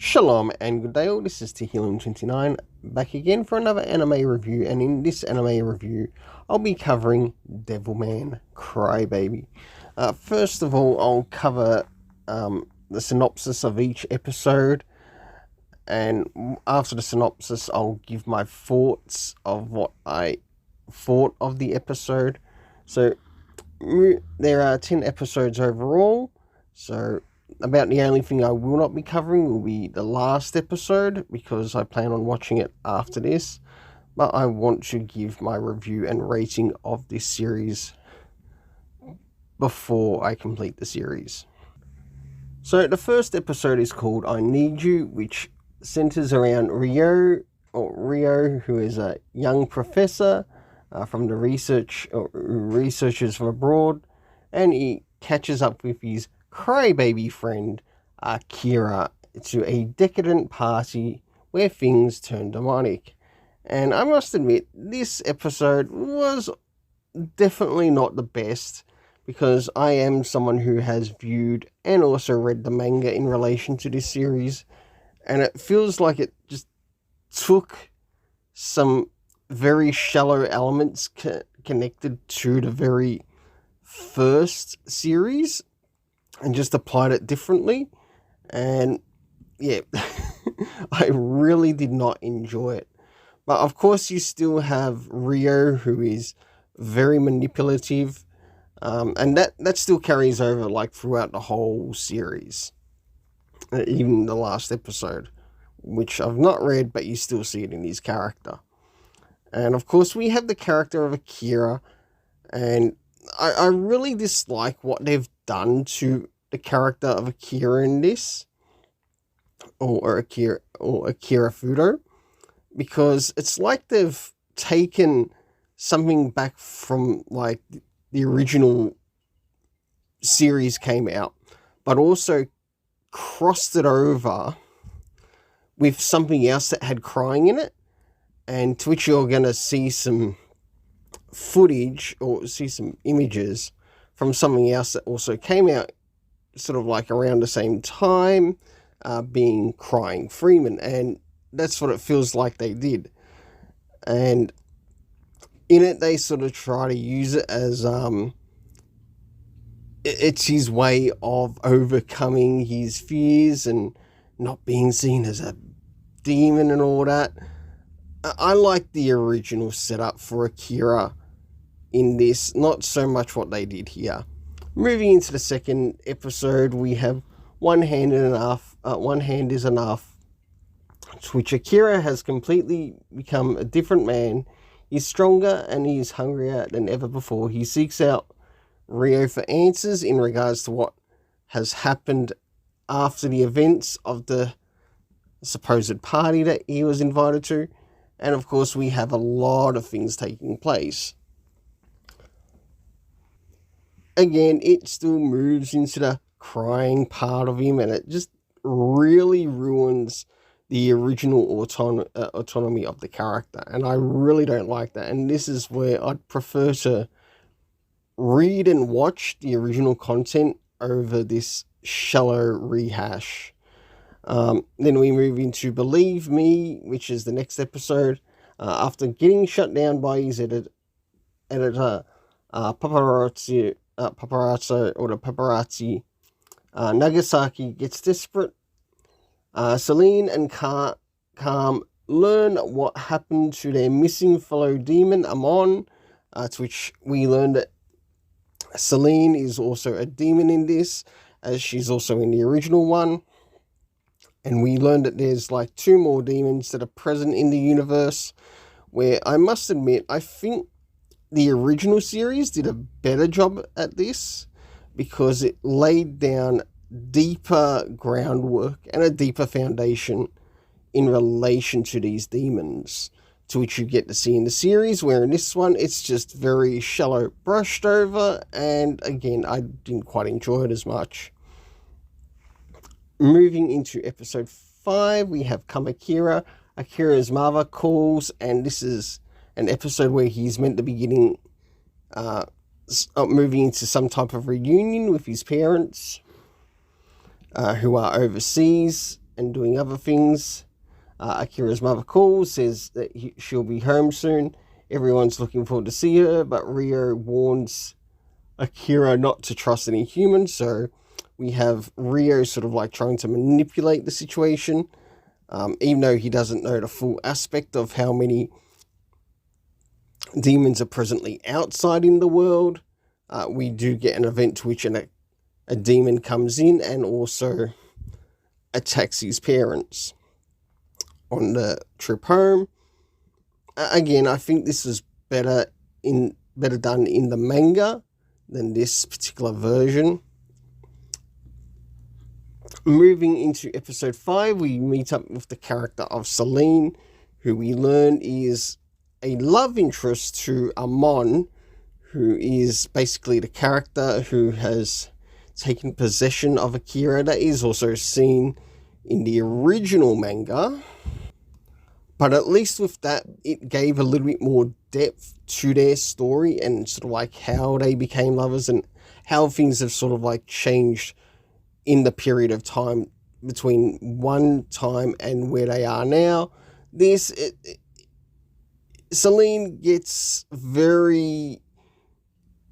Shalom and good day all, this is Tehillim29 back again for another anime review, and in this anime review I'll be covering Devilman Crybaby. First of all, I'll cover the synopsis of each episode, and after the synopsis I'll give my thoughts of what I thought of the episode. So there are 10 episodes overall, so about the only thing I will not be covering will be the last episode, because I plan on watching it after this, but I want to give my review and rating of this series before I complete the series. So the first episode is called I Need You, which centers around Rio, who is a young professor from the researchers from abroad, and he catches up with his crybaby friend Akira to a decadent party where things turn demonic. And I must admit, this episode was definitely not the best, because I am someone who has viewed and also read the manga in relation to this series, and it feels like it just took some very shallow elements connected to the very first series and just applied it differently. And yeah, I really did not enjoy it. But of course you still have Rio, who is very manipulative, and that still carries over like throughout the whole series, even the last episode, which I've not read, but you still see it in his character. And of course we have the character of Akira, and I really dislike what they've done to the character of Akira in this, or Akira Fudo, because it's like they've taken something back from like the original series came out, but also crossed it over with something else that had crying in it, and to which you're going to see some footage or see some images from something else that also came out sort of like around the same time, being Crying Freeman, and that's what it feels like they did. And in it they sort of try to use it as it's his way of overcoming his fears and not being seen as a demon and all that. I like the original setup for Akira in this, not so much what they did here. Moving into the second episode, we have One Hand is Enough, to which Akira has completely become a different man. He's stronger and he's hungrier than ever before. He seeks out Rio for answers in regards to what has happened after the events of the supposed party that he was invited to. And of course we have a lot of things taking place. Again, it still moves into the crying part of him, and it just really ruins the original autonomy of the character, and I really don't like that. And this is where I'd prefer to read and watch the original content over this shallow rehash. Then we move into Believe Me, which is the next episode. After getting shut down by his editor, Paparazzi, Nagasaki gets desperate. Celine and Calm learn what happened to their missing fellow demon, Amon, to which we learn that Celine is also a demon in this, as she's also in the original one. And we learned that there's like 2 more demons that are present in the universe, where I must admit, I think the original series did a better job at this, because it laid down deeper groundwork and a deeper foundation in relation to these demons, to which you get to see in the series, where in this one it's just very shallow brushed over, and again I didn't quite enjoy it as much. Moving into episode 5, we have Kamakira. Akira's mother calls, and this is an episode where he's meant to be getting moving into some type of reunion with his parents, who are overseas, and doing other things. Akira's mother calls, says that she'll be home soon. Everyone's looking forward to see her, but Rio warns Akira not to trust any humans, so we have Rio sort of like trying to manipulate the situation, even though he doesn't know the full aspect of how many demons are presently outside in the world. We do get an event to which a demon comes in and also attacks his parents on the trip home. Again, I think this is better done in the manga than this particular version. Moving into episode 5, we meet up with the character of Celine, who we learn is a love interest to Amon, who is basically the character who has taken possession of Akira. That is also seen in the original manga. But at least with that, it gave a little bit more depth to their story and sort of like how they became lovers and how things have sort of like changed in the period of time between one time and where they are now. Celine gets very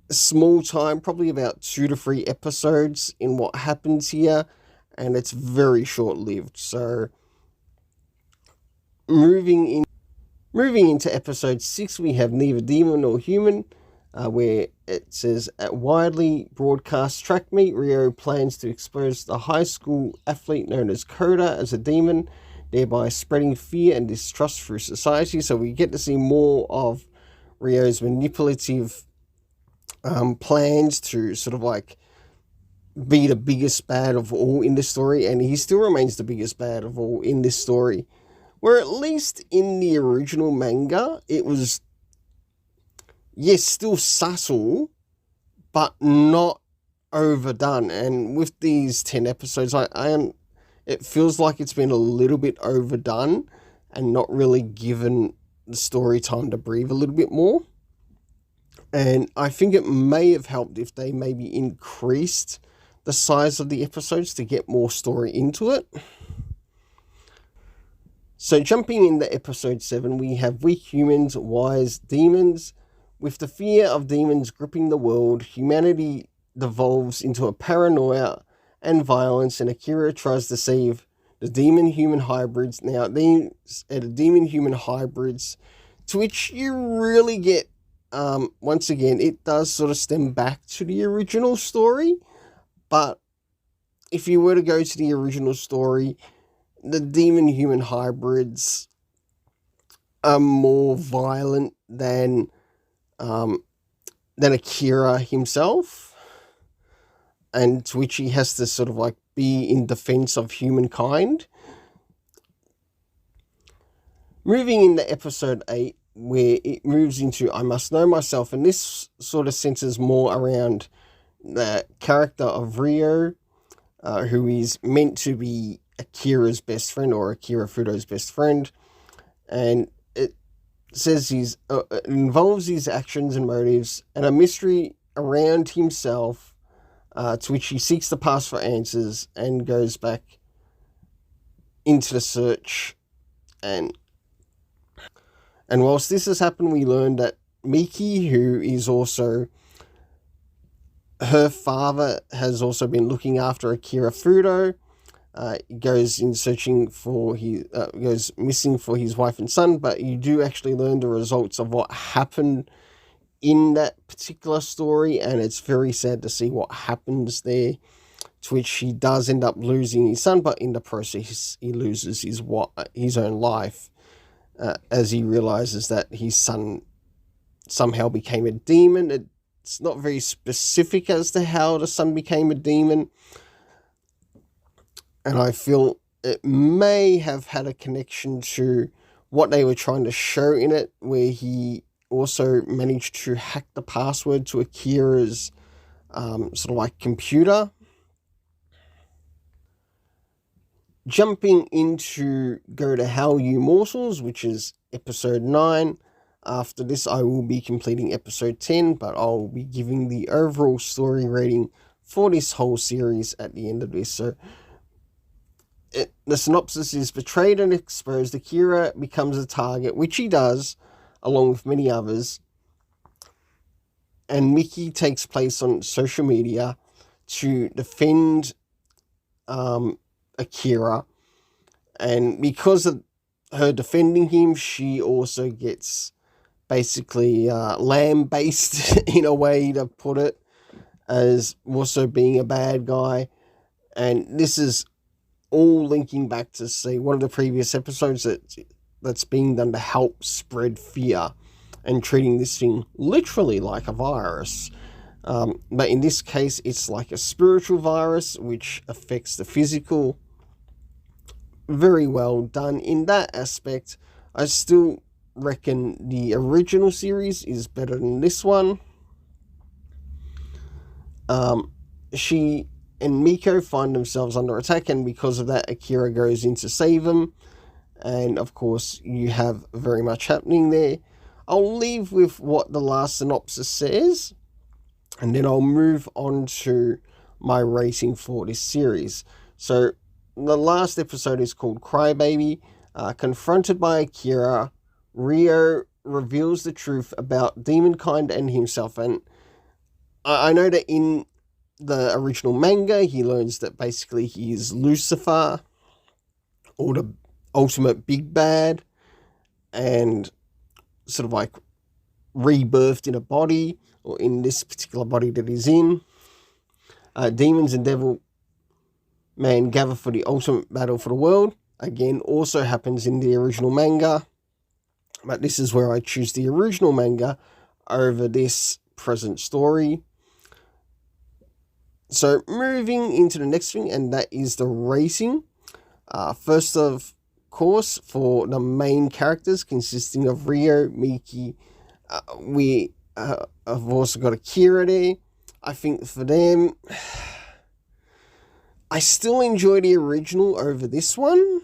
small time, probably about 2 to 3 episodes in what happens here, and it's very short-lived. So moving into episode 6, we have Neither Demon Nor Human, where it says, at widely broadcast track meet, Rio plans to expose the high school athlete known as Koda as a demon, thereby spreading fear and distrust through society. So we get to see more of Rio's manipulative plans to sort of like be the biggest bad of all in this story, and he still remains the biggest bad of all in this story. Where at least in the original manga, it was, yes, still subtle, but not overdone. And with these 10 episodes, it feels like it's been a little bit overdone and not really given the story time to breathe a little bit more. And I think it may have helped if they maybe increased the size of the episodes to get more story into it. So jumping into episode 7, we have weak humans, wise demons. With the fear of demons gripping the world, humanity devolves into a paranoia and violence, and Akira tries to save the demon-human hybrids. Now, these are the demon-human hybrids, to which you really get, once again, it does sort of stem back to the original story, but if you were to go to the original story, the demon-human hybrids are more violent than Akira himself, and to which he has to sort of like be in defense of humankind. Moving into episode 8, where it moves into I Must Know Myself, and this sort of centers more around the character of Rio, who is meant to be Akira's best friend, or Akira Fudo's best friend, and it says it involves his actions and motives and a mystery around himself, to which he seeks the past for answers and goes back into the search. And whilst this has happened, we learn that Miki, who is also her father, has also been looking after Akira Fudo. Goes missing for his wife and son, but you do actually learn the results of what happened in that particular story, and it's very sad to see what happens there, to which he does end up losing his son, but in the process he loses his own life, as he realizes that his son somehow became a demon. It's not very specific as to how the son became a demon, and I feel it may have had a connection to what they were trying to show in it, where he also managed to hack the password to Akira's sort of like computer. Jumping into Go to Hell You Mortals, which is episode 9. After this, I will be completing episode 10, but I'll be giving the overall story rating for this whole series at the end of this. So the synopsis is: betrayed and exposed, Akira becomes a target, which he does, along with many others. And Mickey takes place on social media to defend Akira. And because of her defending him, she also gets basically lambasted, in a way to put it, as also being a bad guy. And this is all linking back to, say, one of the previous episodes that's being done to help spread fear and treating this thing literally like a virus. But in this case, it's like a spiritual virus which affects the physical. Very well done in that aspect. I still reckon the original series is better than this one. She and Miko find themselves under attack, and because of that, Akira goes in to save them. And of course, you have very much happening there. I'll leave with what the last synopsis says, and then I'll move on to my rating for this series. So, the last episode is called Crybaby. Confronted by Akira, Ryo reveals the truth about demonkind and himself. And I know that in the original manga, he learns that basically he is Lucifer, or the ultimate big bad, and sort of like rebirthed in a body, or in this particular body that he's in. Demons and Devilman gather for the ultimate battle for the world. Again, also happens in the original manga, but this is where I choose the original manga over this present story. So moving into the next thing, and that is the racing. First of course, for the main characters consisting of Ryo, Miki, we have also got Akira there. I think for them, I still enjoy the original over this one.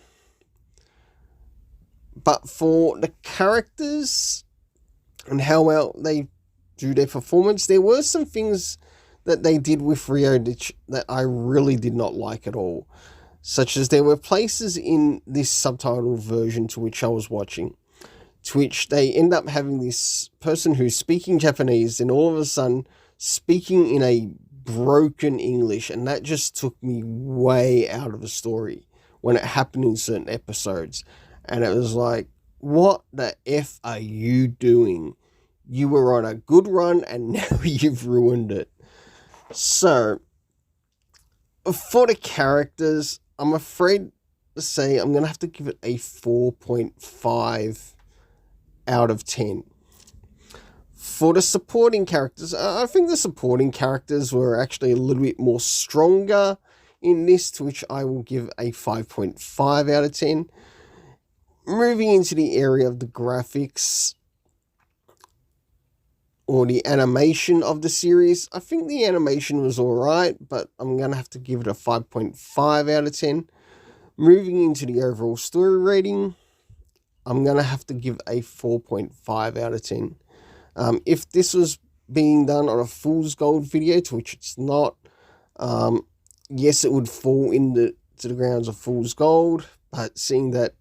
But for the characters and how well they do their performance, there were some things that they did with Ryo that I really did not like at all. Such as there were places in this subtitled version to which I was watching, to which they end up having this person who's speaking Japanese and all of a sudden speaking in a broken English, and that just took me way out of the story when it happened in certain episodes. And it was like, what the F are you doing? You were on a good run and now you've ruined it. So, for the characters, I'm afraid to say I'm going to have to give it a 4.5 out of 10. For the supporting characters, I think the supporting characters were actually a little bit more stronger in this, to which I will give a 5.5 out of 10. Moving into the area of the graphics or the animation of the series, I think the animation was alright, but I'm going to have to give it a 5.5 out of 10. Moving into the overall story rating, I'm going to have to give a 4.5 out of 10. If this was being done on a Fool's Gold video, to which it's not, yes, it would fall into the grounds of Fool's Gold, but seeing that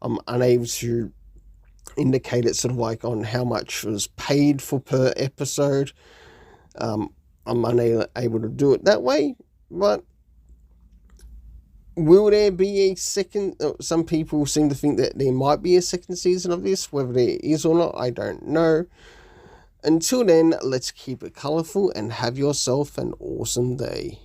I'm unable to indicate it sort of like on how much was paid for per episode, I'm unable to do it that way. But will there be a second? Some people seem to think that there might be a second season of this. Whether there is or not, I don't know. Until then, let's keep it colourful and have yourself an awesome day.